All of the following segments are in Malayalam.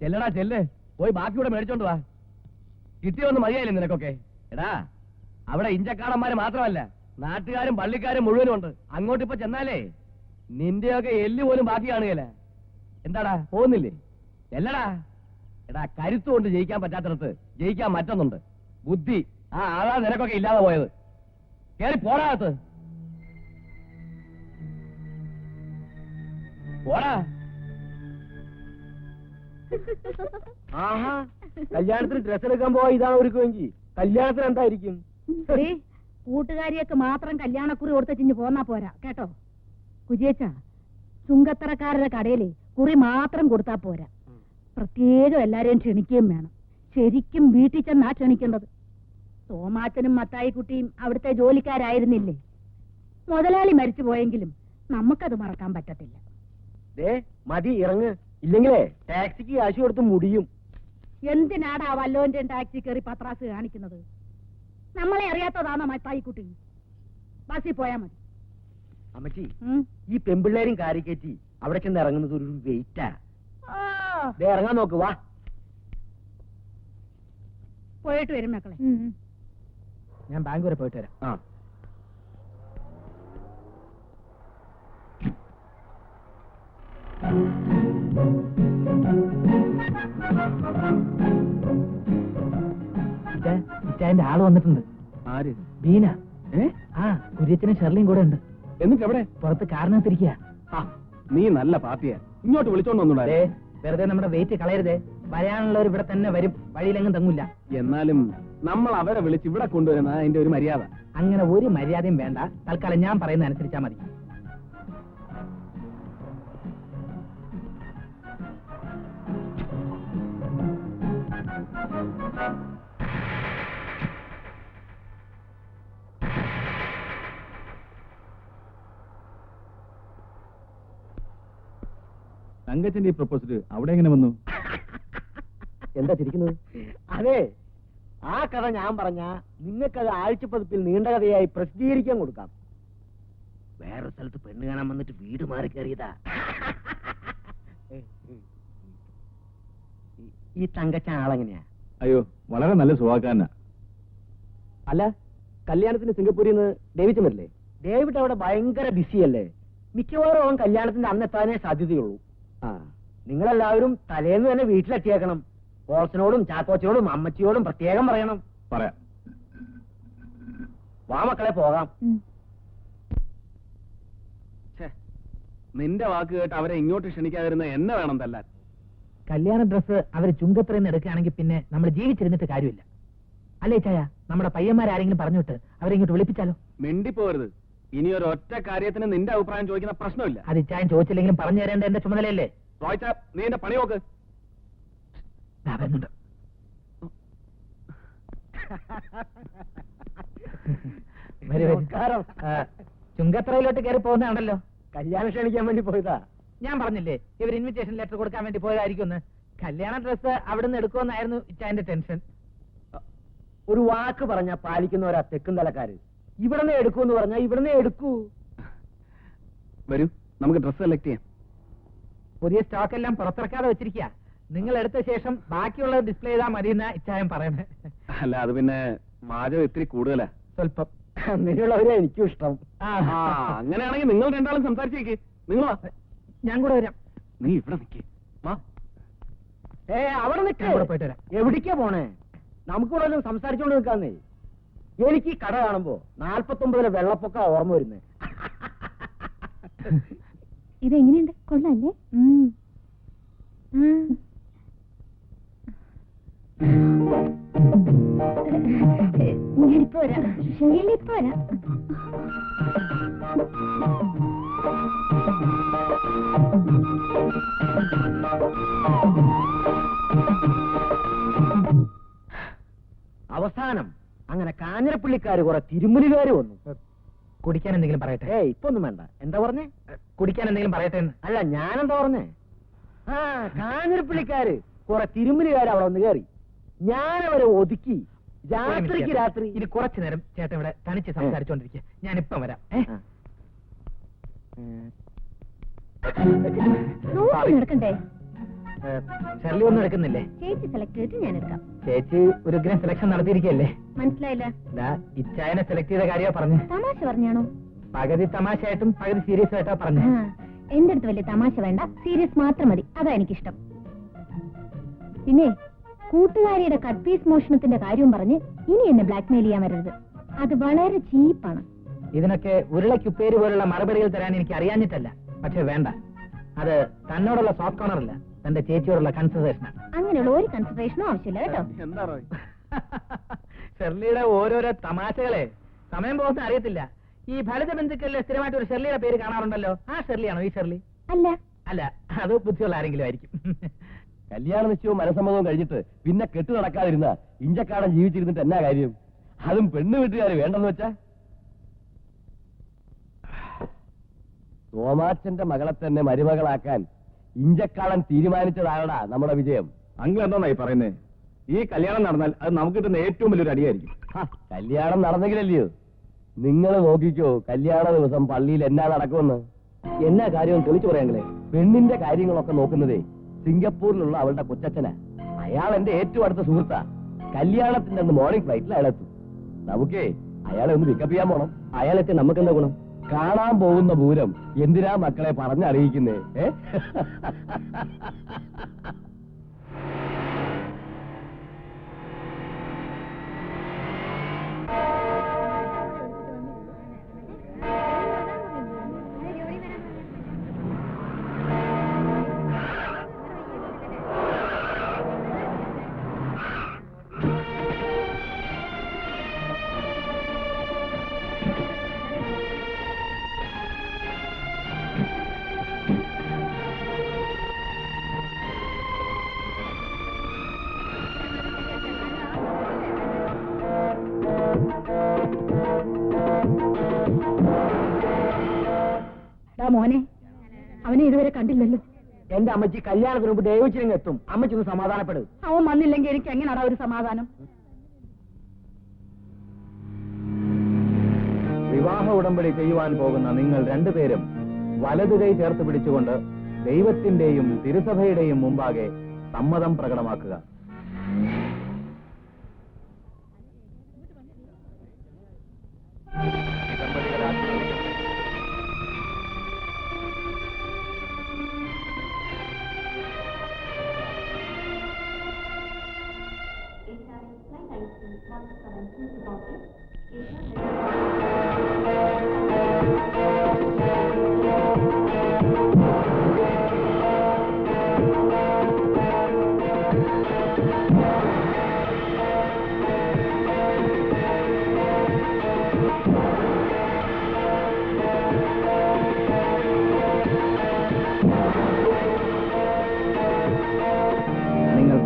ചെല്ലടാ ചെല്ല്, പോയി ബാക്കിയൂടെ മേടിച്ചോണ്ട് വാ. കിട്ടിയൊന്നും മതിയായില്ലേ നിനക്കൊക്കെ? എടാ, അവിടെ ഇഞ്ചക്കാടന്മാര് മാത്രമല്ല, നാട്ടുകാരും പള്ളിക്കാരും മുഴുവനും ഉണ്ട്. അങ്ങോട്ടിപ്പോ ചെന്നാലേ നിന്റെയൊക്കെ എല്ല് പോലും ബാക്കി കാണുകയല്ല. എന്താടാ, പോകുന്നില്ലേ? ചെല്ലടാ. എടാ, കരുത്തുകൊണ്ട് ജയിക്കാൻ പറ്റാത്തടത്ത് ജയിക്കാൻ മറ്റൊന്നുണ്ട്, ബുദ്ധി. അതാ നിനക്കൊക്കെ ഇല്ലാതെ പോയത്. കേറി പോടാകത്ത്. പോടാ. ആഹാ, കല്യാണത്തിന് ഡ്രസ് എടുക്കാൻ പോവാ ഇതാണ് ഒരുക്കുമെങ്കിൽ കല്യാണത്തിന് എന്തായിരിക്കും? കൂട്ടുകാരിയൊക്കെ മാത്രം കല്യാണക്കുറി കൊടുത്തിഞ്ഞ് പോന്നാ പോരാ കേട്ടോ. കുജിയച്ച, ചുങ്കത്തറക്കാരുടെ കടയിലെ കുറി മാത്രം കൊടുത്താ പോരാ, പ്രത്യേകം എല്ലാരെയും ക്ഷണിക്കുകയും വേണം. ശരിക്കും വീട്ടിൽ ചെന്നാ ക്ഷണിക്കേണ്ടത്. തോമാച്ചനും മത്തായിക്കുട്ടിയും അവിടുത്തെ ജോലിക്കാരായിരുന്നില്ലേ? മുതലാളി മരിച്ചു പോയെങ്കിലും നമുക്കത് മറക്കാൻ പറ്റത്തില്ല. മതി, ഇറങ്ങ്. ഇല്ലെങ്കിലേ ടാക്സിക്ക് കാശ് കൊടുത്ത് മുടിയും. എന്തിനാടാ വല്ലോന്റെ ടാക്സി കയറി പത്രാസ് കാണിക്കുന്നത്? നമ്മളെ അറിയാത്തതാണോ മത്തായിക്കുട്ടി? ബസ്സിൽ പോയാ മതി. അമ്മച്ചി, ഈ പെമ്പിള്ളേരും കാരിക്കറ്റി അവിടെ ചെന്ന് ഇറങ്ങുന്നത് ഒരു വെയിറ്റാ. ഇറങ്ങാൻ നോക്ക്, വാ. പോയിട്ട് വരും മക്കളെ. ഞാൻ ബാങ്ക് വരെ പോയിട്ട് വരാം. ഇച്ചായന്റെ ആള് വന്നിട്ടുണ്ട്. ആര്? ബീന. കുര്യച്ചനും ഷെർലിയും കൂടെ ഉണ്ട്. എന്നിട്ട് എവിടെ? പുറത്ത് കാരണത്തിരിക്കുക. നീ നല്ല പാർട്ടിയാ, ഇങ്ങോട്ട് വിളിച്ചോണ്ട് വന്നൂടെ? വെറുതെ നമ്മുടെ വെയിറ്റ് കളയരുതേ. വരാനുള്ളവർ ഇവിടെ തന്നെ വരും, വഴിയിലെങ്ങും തങ്ങൂല. എന്നാലും നമ്മൾ അവരെ വിളിച്ച് ഇവിടെ കൊണ്ടുവരുന്ന അതിന്റെ ഒരു മര്യാദ. അങ്ങനെ ഒരു മര്യാദയും വേണ്ട. തൽക്കാലം ഞാൻ പറയുന്ന അനുസരിച്ചാ മതി. തങ്കച്ചന്റെ ഈ പ്രപ്പോസൽ അവിടെ എങ്ങനെ വന്നു? എന്താ ചിരിക്കുന്നത്? അതെ, ആ കഥ ഞാൻ പറഞ്ഞ നിങ്ങൾക്കത് ആഴ്ചപ്പതിപ്പിൽ നീണ്ട കഥയായി പ്രസിദ്ധീകരിക്കാൻ കൊടുക്കാം. വേറെ സ്ഥലത്ത് പെണ്ണ് കാണാൻ വന്നിട്ട് വീട് മാറി കയറിയതാ. ഈ തങ്കച്ച ആളെങ്ങനെയാ? അയ്യോ, വളരെ നല്ല സ്വഭാവക്കാരനാ. അല്ല, കല്യാണത്തിന് സിംഗപ്പൂരിൽ നിന്ന് ഡേവിഡ് വരില്ലേ? ഡേവിഡ് അവിടെ ഭയങ്കര ബിസിയല്ലേ? മിക്കവാറും അവൻ കല്യാണത്തിന്റെ അന്നെത്താനേ സാധ്യതയുള്ളൂ. നിങ്ങളെല്ലാവരും തലേന്ന് തന്നെ വീട്ടിലെത്തിയേക്കണം. ബോൾസിനോടും ചാക്കോച്ചനോടും അമ്മച്ചിയോടും പ്രത്യേകം പറയണം. പറയാം. വാ മക്കളെ, പോകാം. നിന്റെ വാക്ക് കേട്ട് അവരെ ഇങ്ങോട്ട് ക്ഷണിക്കാതിരുന്ന എന്നെ വേണം തല്ലാൻ. കല്യാണ ഡ്രസ് അവര് ചുങ്കത്രന്ന് എടുക്കുകയാണെങ്കിൽ പിന്നെ നമ്മൾ ജീവിച്ചിരുന്നിട്ട് കാര്യമില്ല. അല്ലേ ചായ? നമ്മുടെ പയ്യന്മാരാരെങ്കിലും പറഞ്ഞിട്ട് അവരെ ഇങ്ങോട്ട് വിളിപ്പിച്ചാലോ? മിണ്ടിപ്പോരുത്. ഇനി ഒരു ഒറ്റ കാര്യത്തിന് നിന്റെ അഭിപ്രായം ചോദിക്കുന്ന പ്രശ്നമില്ല. അത് ചായ ചോദിച്ചില്ലെങ്കിലും പറഞ്ഞു തരേണ്ട എന്റെ ചുമതലയല്ലേ? ചോദിച്ചാ നീ എന്റെ പണി നോക്ക്. വരുന്നുണ്ട്. ചുങ്കത്രയിലോട്ട് കയറി പോകുന്നതാണല്ലോ. കല്യാണം ക്ഷണിക്കാൻ വേണ്ടി പോയതാ. ഞാൻ പറഞ്ഞില്ലേ ഇവർ ഇൻവിറ്റേഷൻ ലെറ്റർ കൊടുക്കാൻ വേണ്ടി പോയതായിരിക്കും. കല്യാണ ഡ്രസ് അവിടുന്ന് എടുക്കുമെന്നായിരുന്നു ഇച്ചായന്റെ ടെൻഷൻ. ഒരു വാക്ക് പറഞ്ഞാ പാലിക്കുന്നവരാ തെക്കും തലക്കാര്. ഇവിടുന്ന് എടുക്കൂന്ന് പറഞ്ഞാ ഇവിടുന്ന് എടുക്കൂ. വരൂ, നമുക്ക് ഡ്രസ് സെലക്ട് ചെയ്യാം. പുതിയ സ്റ്റോക്ക് എല്ലാം പുറത്തിറക്കാതെ വെച്ചിരിക്കുക. നിങ്ങൾ എടുത്ത ശേഷം ബാക്കിയുള്ളത് ഡിസ്പ്ലേ ചെയ്താൽ മതി എന്നാ ഇച്ചായം പറയണേ. അല്ല, അത് പിന്നെ വാചകം ഇത്തിരി കൂടുതലാ. സ്വല്പം. അങ്ങനെയുള്ളവരെ എനിക്കും ഇഷ്ടം. അങ്ങനെയാണെങ്കിൽ നിങ്ങൾ രണ്ടാളും സംസാരിച്ചേക്ക്. നിങ്ങൾ വാ, ഞാൻ കൂടെ വരാം. നീ ഇവിടെ നിൽക്കേ. വാ. അവിടെ നിൽക്കാൻ പോയിട്ട് വരാം. എവിടേക്കാ പോണേ? നമുക്കിവിടെ വല്ലതും സംസാരിച്ചോണ്ട് നിൽക്കാന്നേ. എനിക്ക് ഈ കട കാണുമ്പോ 49 വെള്ളപ്പൊക്ക ഓർമ്മ വരുന്നേ. ഇതെങ്ങനെയുണ്ട്? കൊള്ളാല്ലേ? ഞാനിപ്പോ വരാം. ശരിയിലിപ്പോ വരാം. അവസാനം അങ്ങനെ കാഞ്ഞിരപ്പള്ളിക്കാര് കുറെ തിരുമുലുകാര് വന്നു. കുടിക്കാൻ എന്തെങ്കിലും പറയട്ടെ? ഇപ്പൊ ഒന്നും വേണ്ട. എന്താ പറഞ്ഞേ? കുടിക്കാൻ എന്തെങ്കിലും പറയട്ടെ? അല്ല, ഞാനെന്താ പറഞ്ഞേ? കാഞ്ഞിരപ്പള്ളിക്കാര് കുറെ തിരുമുലുകാര് അവിടെ വന്ന് കയറി. ഞാനവരെ ഒതുക്കി. രാത്രിക്ക് രാത്രി. ഇനി കുറച്ചു നേരം ചേട്ടൻ ഇവിടെ തനിച്ച് സംസാരിച്ചോണ്ടിരിക്കുക. ഞാനിപ്പം വരാം. നടക്കണ്ടേ? ഷെർലി ഒന്നും എടുക്കുന്നില്ലേ? ചേച്ചി സെലക്ട് ചെയ്തിട്ട് ഞാൻ എടുക്കാം. ചേച്ചി ഒരു ഗ്രാം സെലക്ഷൻ നടത്തിയിരിക്കല്ലേ? മനസ്സിലായില്ല. ഇച്ചായനെ സെലക്ട് ചെയ്ത കാര്യമാ പറഞ്ഞു. തമാശ പറഞ്ഞാണോ? പകുതി തമാശയായിട്ടും പകുതി സീരിയസ് ആയിട്ടാ പറഞ്ഞു. എന്റെ അടുത്ത് വലിയ തമാശ വേണ്ട, സീരിയസ് മാത്രം മതി. അതാ എനിക്കിഷ്ടം. പിന്നെ കൂട്ടുകാരിയുടെ കട്ട് പീസ് മോഷണത്തിന്റെ കാര്യവും പറഞ്ഞ് ഇനി എന്നെ ബ്ലാക്ക്മെയിൽ ചെയ്യാൻ വരരുത്. അത് വളരെ ചീപ്പാണ്. ഇതിനൊക്കെ ഉരുളക്കുപ്പേര് പോലുള്ള മറുപടികൾ തരാൻ എനിക്ക് അറിയാഞ്ഞിട്ടല്ല. പക്ഷെ വേണ്ട, അത് തന്നോടുള്ള സോഫ്റ്റ് കോർണർ അല്ല, തന്റെ ചേച്ചിയോടുള്ള കൺസിഡറേഷനാണ്. അങ്ങനെയുള്ള ഒരു കൺസിഡറേഷനും ആവശ്യമില്ല കേട്ടോ. എന്താണോ ഷെർലിയുടെ ഓരോരോ തമാശകളെ സമയം പോകുന്ന അറിയത്തില്ല. ഈ ഫലിത ബന്ധുക്കളിലെ സ്ഥിരമായിട്ട് ഒരു ഷെർലിയുടെ പേര് കാണാറുണ്ടല്ലോ. ആ ഷെർലിയാണോ ഈ ഷെർലി? അല്ല അല്ല, അത് ബുദ്ധിയുള്ള ആരെങ്കിലും ആയിരിക്കും. കല്യാണ നിശ്ചയവും മനസ്സമ്മതവും കഴിഞ്ഞിട്ട് പിന്നെ കെട്ടു നടക്കാതിരുന്ന ഇഞ്ചക്കാടൻ ജീവിച്ചിരുന്നിട്ട് എന്നാ കാര്യം? അതും പെണ്ണ് വീട്ടുകാര് വേണ്ടെന്ന് വെച്ചാ. തോമാച്ചന്റെ മകളെ തന്നെ മരുമകളാക്കാൻ ഇഞ്ചക്കാടൻ തീരുമാനിച്ചതാകടാ നമ്മുടെ വിജയം. അങ്കിൾ എന്തായി പറയുന്നേ? ഈ കല്യാണം നടന്നാൽ അത് നമുക്ക് കിട്ടുന്ന ഏറ്റവും വലിയൊരു അടിയായിരിക്കും. കല്യാണം നടന്നെങ്കിലല്ലയോ? നിങ്ങൾ നോക്കിക്കോ, കല്യാണ ദിവസം പള്ളിയിൽ എന്നാ നടക്കുമെന്ന്. എന്നാ കാര്യം തെളിച്ചു പറയാങ്ങളെ? പെണ്ണിന്റെ കാര്യങ്ങളൊക്കെ നോക്കുന്നതേ സിംഗപ്പൂരിലുള്ള അവളുടെ കൊച്ചച്ഛനാ. അയാൾ എന്റെ ഏറ്റവും അടുത്ത സുഹൃത്താ. കല്യാണത്തിന്റെ അന്ന് മോർണിംഗ് ഫ്ലൈറ്റിൽ അയാളെത്തും. നമുക്കേ അയാളെ ഒന്ന് പിക്കപ്പ് ചെയ്യാൻ പോണം. അയാളെത്തി നമുക്കെന്താ ഗുണം? കാണാൻ പോകുന്ന പൂരം എന്തിനാ മക്കളെ പറഞ്ഞറിയിക്കുന്നേ? മോനെ, അവനെ ഇതുവരെ കണ്ടില്ലല്ലോ. എന്റെ അമ്മച്ചി കല്യാണത്തിന് മുമ്പ് ദൈവച്ചിനെങ്കിൽ എത്തും. അമ്മച്ചി ഒന്ന് സമാധാനപ്പെടും. അവൻ വന്നില്ലെങ്കിൽ എനിക്ക് എങ്ങനെയാടാ ഒരു സമാധാനം? വിവാഹ ഉടമ്പടി ചെയ്യുവാൻ പോകുന്ന നിങ്ങൾ രണ്ടുപേരും വലതു കൈ ചേർത്ത് പിടിച്ചുകൊണ്ട് ദൈവത്തിന്റെയും തിരുസഭയുടെയും മുമ്പാകെ സമ്മതം പ്രകടമാക്കുക.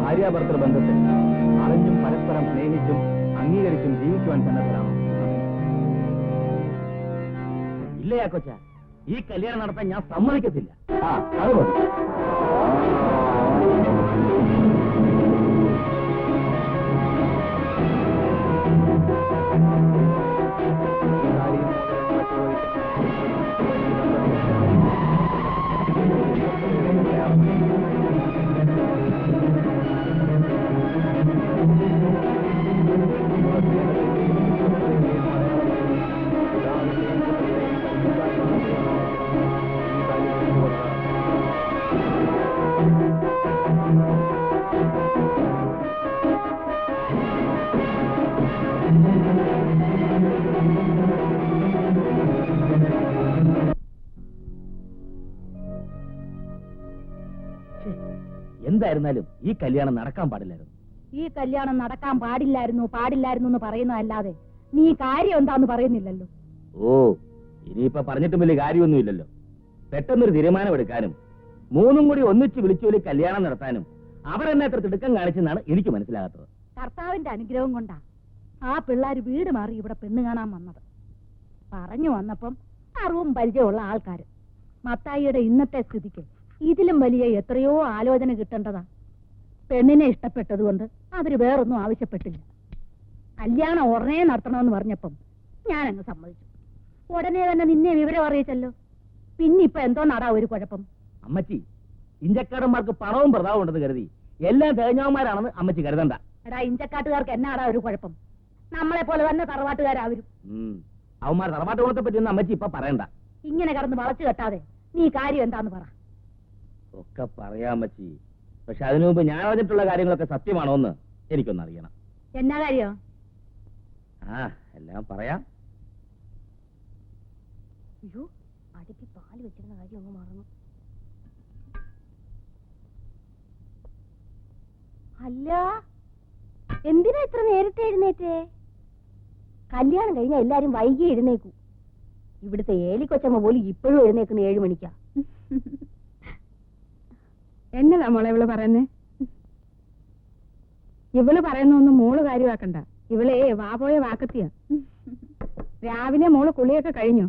ഭാര്യാഭർത്തൃ ബന്ധത്തിൽ അറിഞ്ഞും പരസ്പരം സ്നേഹിച്ചും അംഗീകരിച്ചും ജീവിക്കുവാൻ സന്നദ്ധരാണോ? ഇല്ലയാ കൊച്ച, ഈ കല്യാണം നടത്താൻ ഞാൻ സമ്മതിക്കത്തില്ല. അത് മതി. എന്തായിരുന്നാലും ഈ കല്യാണം നടക്കാൻ പാടില്ലായിരുന്നു. ഈ കല്യാണം നടക്കാൻ പാടില്ലായിരുന്നു എന്ന് പറയുന്നതല്ലാതെ നീ കാര്യം എന്താന്ന് പറയുന്നില്ലല്ലോ. ഓ, ഇനിയിപ്പൊ പറഞ്ഞിട്ടും വലിയ കാര്യമൊന്നുമില്ലല്ലോ. പെട്ടെന്നൊരു തീരുമാനമെടുക്കാനും മൂന്നും കൂടി ഒന്നിച്ച് വിളിച്ചോലി കല്യാണം നടത്താനും അവരെന്നെ എത്ര തിടുക്കം കാണിച്ചെന്നാണ് എനിക്ക് മനസ്സിലാകാത്തത്. കർത്താവിന്റെ അനുഗ്രഹം കൊണ്ടാ ആ പിള്ളേർ വീട് മാറി ഇവിടെ പെണ്ണ് കാണാൻ വന്നത്. പറഞ്ഞു വന്നപ്പം അറിവും പരിചയമുള്ള ആൾക്കാര്. മത്തായിയുടെ ഇന്നത്തെ സ്ഥിതിക്ക് ഇതിലും വലിയ എത്രയോ ആലോചന കിട്ടേണ്ടതാ. പെണ്ണിനെ ഇഷ്ടപ്പെട്ടതുകൊണ്ട് അവര് വേറൊന്നും ആവശ്യപ്പെട്ടില്ല. കല്യാണം ഉടനെ നടത്തണമെന്ന് പറഞ്ഞപ്പം ഞാനങ്ങ് സമ്മതിച്ചു. ഉടനെ തന്നെ നിന്നെ വിവരം അറിയിച്ചല്ലോ. പിന്നിപ്പൊ എന്തോ നടാ ഒരു കുഴപ്പം? അമ്മച്ചി, ഇഞ്ചക്കാടന്മാർക്ക് പണവും പ്രതാപവും ഉണ്ടെന്ന് കരുതി എല്ലാം തേഞ്ഞവന്മാരാണെന്ന് അമ്മച്ചി കരുതണ്ട. എടാ ഇഞ്ചക്കാട്ടുകാർക്ക് എന്നാടാ ഒരു കുഴപ്പം? നമ്മളെ പോലെ തന്നെ തറവാട്ടുകാരാവരും. അവന്മാർ തറവാട്ട് കുളത്തെ പറ്റിയൊന്നും അമ്മച്ചി ഇപ്പൊ പറയണ്ട. ഇങ്ങനെ കടന്ന് വളച്ചു കെട്ടാതെ നീ കാര്യം എന്താന്ന് പറ. ഒക്കെ പറയാം അമ്മച്ചി, പക്ഷെ അതിനു മുമ്പ് ഞാൻ അറിഞ്ഞിട്ടുള്ള കാര്യങ്ങളൊക്കെ സത്യമാണോ എന്ന് എനിക്കൊന്നറിയണം. എന്നാ കാര്യം? എല്ലാം പറയാം. അയ്യോ, അടുപ്പി പാല് വെച്ചിരുന്ന കാര്യം അങ്ങ് മറന്നു. അല്ല, എന്തിനാ ഇത്ര നേരത്തെ എഴുന്നേറ്റേ? കല്യാണം കഴിഞ്ഞാൽ എല്ലാരും വൈകി എഴുന്നേക്കൂ. ഇവിടുത്തെ ഏലിക്കൊച്ചമ്മ പോലും ഇപ്പോഴും എഴുന്നേക്കുന്ന 7 മണിക്കാ. എന്നതാ മോളെ ഇവള് പറയുന്നേ? ഇവള് പറയുന്നൊന്നും മോള് കാര്യമാക്കണ്ട. ഇവളെ വാപോയ വാക്കത്തിയാ. രാവിലെ മോള് കുളിയൊക്കെ കഴിഞ്ഞോ?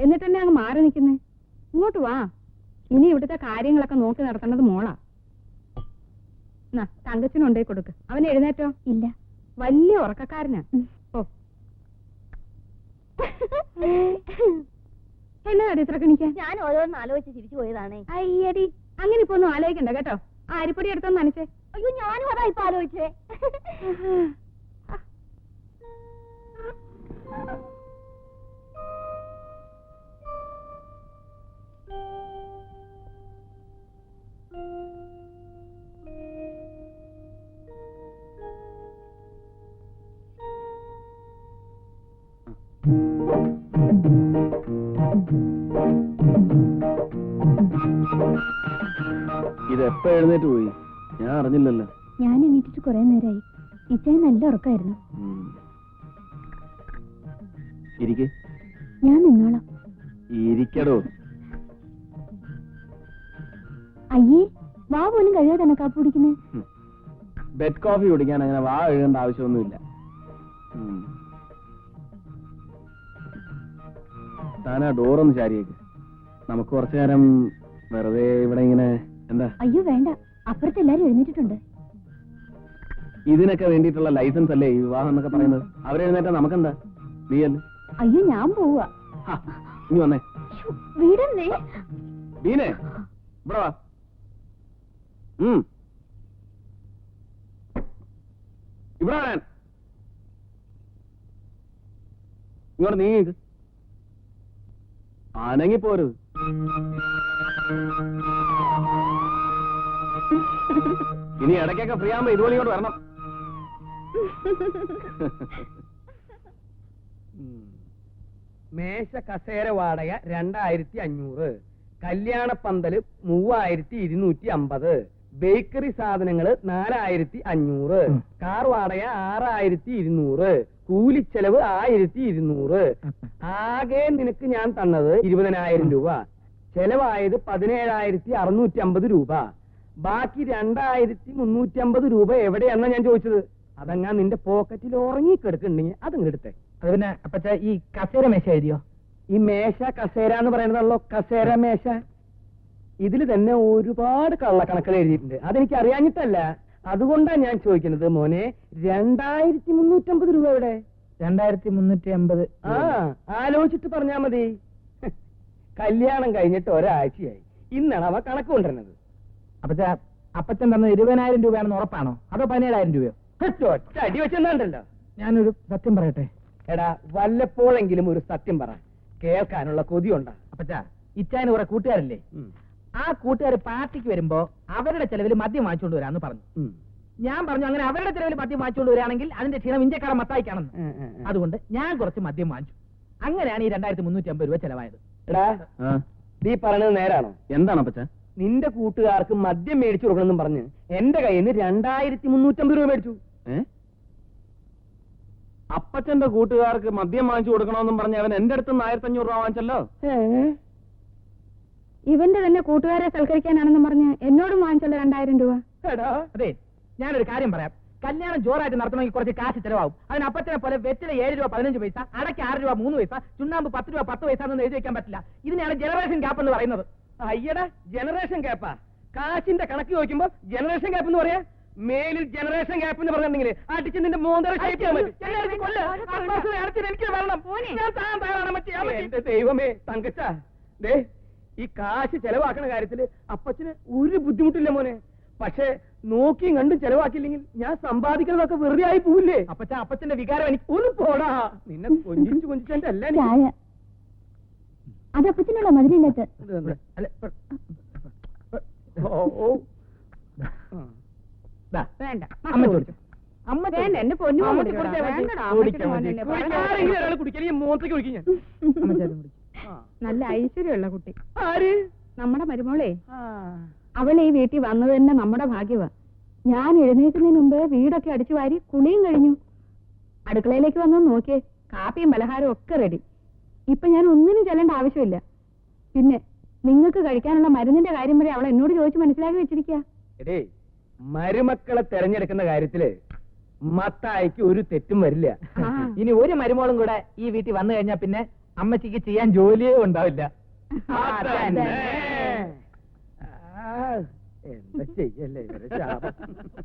എന്നിട്ട് തന്നെ അങ്ങ് മാറി നിൽക്കുന്നേ. ഇങ്ങോട്ട് വാ. ഇനി ഇവിടുത്തെ കാര്യങ്ങളൊക്കെ നോക്കി നടത്തേണ്ടത് മോളാ. തങ്കച്ചിനുണ്ടേ കൊടുക്ക്. അവൻ എഴുന്നേറ്റോ? ഇല്ല, വലിയ ഉറക്കക്കാരനാ. ഓ, എന്നതാടി ഇത്ര കണിക്കാൻ? ഞാൻ ഓരോന്ന് ആലോചിച്ച് തിരിച്ചു പോയതാണേ. അയ്യടി, അങ്ങനെ ഇപ്പൊ ഒന്നും ആലോചിക്കണ്ട കേട്ടോ. ആ അരിപ്പൊടി എടുത്തൊന്ന് നനച്ചേ. അയ്യോ, ഞാനും അതാ ഇപ്പൊ ആലോചിച്ചേ. ഇതെപ്പോ എഴുന്നേറ്റ് പോയി? ഞാൻ അറിഞ്ഞില്ലല്ലോ. ഞാൻ എണീറ്റിട്ട് കുറെ നേരമായി. ഇച്ചായി നല്ല ഉറക്കായിരുന്നു. ഇരിക്കെ. ഞാൻ നിന്നോളാം. ഇരിക്കടോ. അയ്യേ, വാ പോലും കഴിയാതെ തന്നെ കാപ്പി കുടിക്കുന്നേ. ബെഡ് കോഫി കുടിക്കാൻ അങ്ങനെ വാ എഴുതേണ്ട ആവശ്യമൊന്നുമില്ല. താനാ ഡോറൊന്ന് ചാരിയേക്ക്. നമുക്ക് കുറച്ചു നേരം വെറുതെ ഇവിടെ ഇങ്ങനെ. എന്താ? അയ്യോ വേണ്ട, അപ്പുറത്ത് എല്ലാരും എഴുന്നേറ്റിട്ടുണ്ട്. ഇതിനൊക്കെ വേണ്ടിയിട്ടുള്ള ലൈസൻസ് അല്ലേ ഈ വിവാഹം എന്നൊക്കെ പറയുന്നത്? അവരെഴുന്നേറ്റാ നമുക്കെന്താ? നീയല്ലേ? അയ്യോ, ഞാൻ പോവാ. നീ വന്നേ. വീടന്നേ. ബീനെ, ഇവിടെ വാ. ഇവിടെ വരാൻ. ഇങ്ങോട്ട് നീങ്ങി. അനങ്ങിപ്പോരുത്. ഇനി ഇടയ്ക്കൊക്കെ ഫ്രീ ആകുമ്പോ ഇതുപോലെ ഇങ്ങോട്ട് വരണം. മേശ കസേര വാടക 2500, കല്യാണപ്പന്തല് 3250, ബേക്കറി സാധനങ്ങള് 4500, കാർ വാടക 6200, കൂലിച്ചെലവ് 1200. ആകെ നിനക്ക് ഞാൻ തന്നത് 20,000 രൂപ. ചെലവായത് 17,650 രൂപ. ബാക്കി 2,350 രൂപ എവിടെയാണെന്നാ ഞാൻ ചോദിച്ചത്. അതങ്ങാ നിന്റെ പോക്കറ്റിൽ ഉറങ്ങിക്കെടുക്കുന്നുണ്ടെങ്കിൽ അതങ്ങ് എടുത്തേ. അത് പിന്നെ അപ്പച്ച ഈ കസേര മേശ എഴുതിയോ? ഈ മേശ കസേര എന്ന് പറയുന്നതല്ലോ കസേര മേശ. ഇതിൽ തന്നെ ഒരുപാട് കള്ളക്കണക്കുകൾ എഴുതിയിട്ടുണ്ട്. അതെനിക്ക് അറിയാഞ്ഞിട്ടല്ല, അതുകൊണ്ടാ ഞാൻ ചോദിക്കുന്നത്. മോനെ, 2,350 രൂപ എവിടെ? 2,350. ആലോചിച്ചിട്ട് പറഞ്ഞാ മതി. കല്യാണം കഴിഞ്ഞിട്ട് ഒരാഴ്ചയായി. ഇന്നാണ് അവ കണക്ക് കൊണ്ടുവരുന്നത്. അപ്പച്ച, അപ്പച്ചൻ തന്നത് 20,000 രൂപയാണെന്ന് ഉറപ്പാണോ അതോ 17,000 രൂപയോ? ഒറ്റ അടി വെച്ചെന്നാണ്ടല്ലോ. ഞാനൊരു സത്യം പറയട്ടെ. എടാ, വല്ലപ്പോഴെങ്കിലും ഒരു സത്യം പറ, കേൾക്കാനുള്ള കൊതിയുണ്ടാ. അപ്പച്ച, ഇച്ചായന് കുറെ കൂട്ടുകാരല്ലേ? ആ കൂട്ടുകാർ പാർട്ടിക്ക് വരുമ്പോ അവരുടെ ചെലവിൽ മദ്യം വാങ്ങിച്ചുകൊണ്ട് വരാന്ന് പറഞ്ഞു. ഞാൻ പറഞ്ഞു, അങ്ങനെ അവരുടെ ചെലവിൽ മദ്യം വാങ്ങിച്ചുകൊണ്ട് വരികയാണെങ്കിൽ അതിന്റെ ക്ഷീണം ഇഞ്ചക്കാടൻ മത്തായിക്കാണെന്ന്. അതുകൊണ്ട് ഞാൻ കുറച്ച് മദ്യം വാങ്ങിച്ചു. അങ്ങനെയാണ് ഈ 2,350 രൂപ ചെലവായത്. എടാ, നീ പറഞ്ഞത് നേരാണോ? എന്താണ് അപ്പച്ച? നിന്റെ കൂട്ടുകാർക്ക് മദ്യം മേടിച്ചു കൊടുക്കണമെന്നും പറഞ്ഞ് എന്റെ കയ്യിൽ നിന്ന് 2,350 രൂപ മേടിച്ചു. അപ്പച്ചന്റെ കൂട്ടുകാർക്ക് മദ്യം വാങ്ങിച്ചു കൊടുക്കണമെന്നും പറഞ്ഞ് അവൻ എന്റെ അടുത്ത് 1,500 രൂപ വാങ്ങിച്ചല്ലോ. ഇവന്റെ തന്നെ കൂട്ടുകാരെ സൽക്കരിക്കാനാണെന്നും പറഞ്ഞ് എന്നോടും വാങ്ങിച്ചല്ലോ 2,000 രൂപ. അതെ, ഞാനൊരു കാര്യം പറയാം. കല്യാണം ജോറായിട്ട് നടത്തണമെങ്കിൽ കുറച്ച് കാശ് ചെലവാകും. അതിന് അപ്പച്ചനെ പോലെ വെറ്റില 7 രൂപ 15 പൈസ, അടയ്ക്ക് 6 രൂപ 3 പൈസ, ചുണ്ണാമ്പ് 10 രൂപ 10 പൈസ എന്നൊന്നും എഴുതി വെക്കാൻ പറ്റില്ല. ഇതിനെയാണ് ജനറേഷൻ ഗ്യാപ്പ് എന്ന് പറയുന്നത്. അയ്യടാ, ജനറേഷൻ ഗ്യാപ്പാ? കാശിന്റെ കണക്ക് ചോദിക്കുമ്പോ ജനറേഷൻ ഗ്യാപ്പ് എന്ന് പറയാ? മേലിൽ ജനറേഷൻ ഗ്യാപ്പ് എന്ന് പറഞ്ഞിട്ടുണ്ടെങ്കിൽ അടിച്ച് നിന്റെ മോന്തര എനിക്ക് വരണം. എന്റെ ദൈവമേ, തങ്കച്ച, ദേ ഈ കാശ് ചെലവാക്കണ കാര്യത്തില് അപ്പച്ചന് ഒരു ബുദ്ധിമുട്ടില്ല മോനെ. പക്ഷെ നോക്കിയും കണ്ടും ചെലവാക്കിയില്ലെങ്കിൽ ഞാൻ സമ്പാദിക്കുന്നതൊക്കെ വെറുതെ ആയി പോവില്ലേ? അപ്പച്ചന്റെ വികാരം എനിക്ക് ഒന്ന് പോടാ. നിന്നെ കൊഞ്ചിച്ചെന്റെ അല്ല ചായ അത് അപ്പച്ചനുള്ള മധുരമില്ലാത്ത വേണ്ട അമ്മ ചോദിച്ചു. അമ്മ വേണ്ട, എന്റെ പൊന്നു മോനെ അമ്മച്ചി കുടിച്ചാ കുടിച്ചാ വേണ്ടടാ, മതി. അമ്മച്ചിക്ക് കുടിക്കാം, മോനല്ലേ, മതി. വേണ്ട. ആരെങ്കിലും ഒരാൾ കുടിക്കാൻ ഈ മോത്തേക്ക് കുടിക്കും ഞാൻ. നല്ല ഐശ്വര്യമുള്ള കുട്ടി ആര്? നമ്മുടെ മരുമോളെ. അവൾ ഈ വീട്ടിൽ വന്നത് തന്നെ നമ്മുടെ ഭാഗ്യവാ. ഞാൻ എഴുന്നേൽക്കുന്നതിന് മുമ്പ് വീടൊക്കെ അടിച്ചു വാരി കുളിയും കഴിഞ്ഞു. അടുക്കളയിലേക്ക് വന്ന് നോക്കിയേ, കാപ്പിയും പലഹാരവും ഒക്കെ റെഡി. ഇപ്പൊ ഞാൻ ഒന്നിനും ചെല്ലേണ്ട ആവശ്യമില്ല. പിന്നെ നിങ്ങൾക്ക് കഴിക്കാനുള്ള മരുന്നിന്റെ കാര്യം വരെ അവൾ എന്നോട് ചോദിച്ച് മനസ്സിലാക്കി വെച്ചിരിക്കുക. എടേ, മരുമക്കളെ തെരഞ്ഞെടുക്കുന്ന കാര്യത്തില് മത്തായിക്ക് ഒരു തെറ്റും വരില്ല. ഇനി ഒരു മരുമോളും കൂടെ ഈ വീട്ടിൽ വന്നു കഴിഞ്ഞാൽ പിന്നെ അമ്മച്ചിക്ക് ചെയ്യാൻ ജോലിയേ ഉണ്ടാവില്ല. എന്താ ചെയ്യല്ലേ ഇവരെ ശാപം.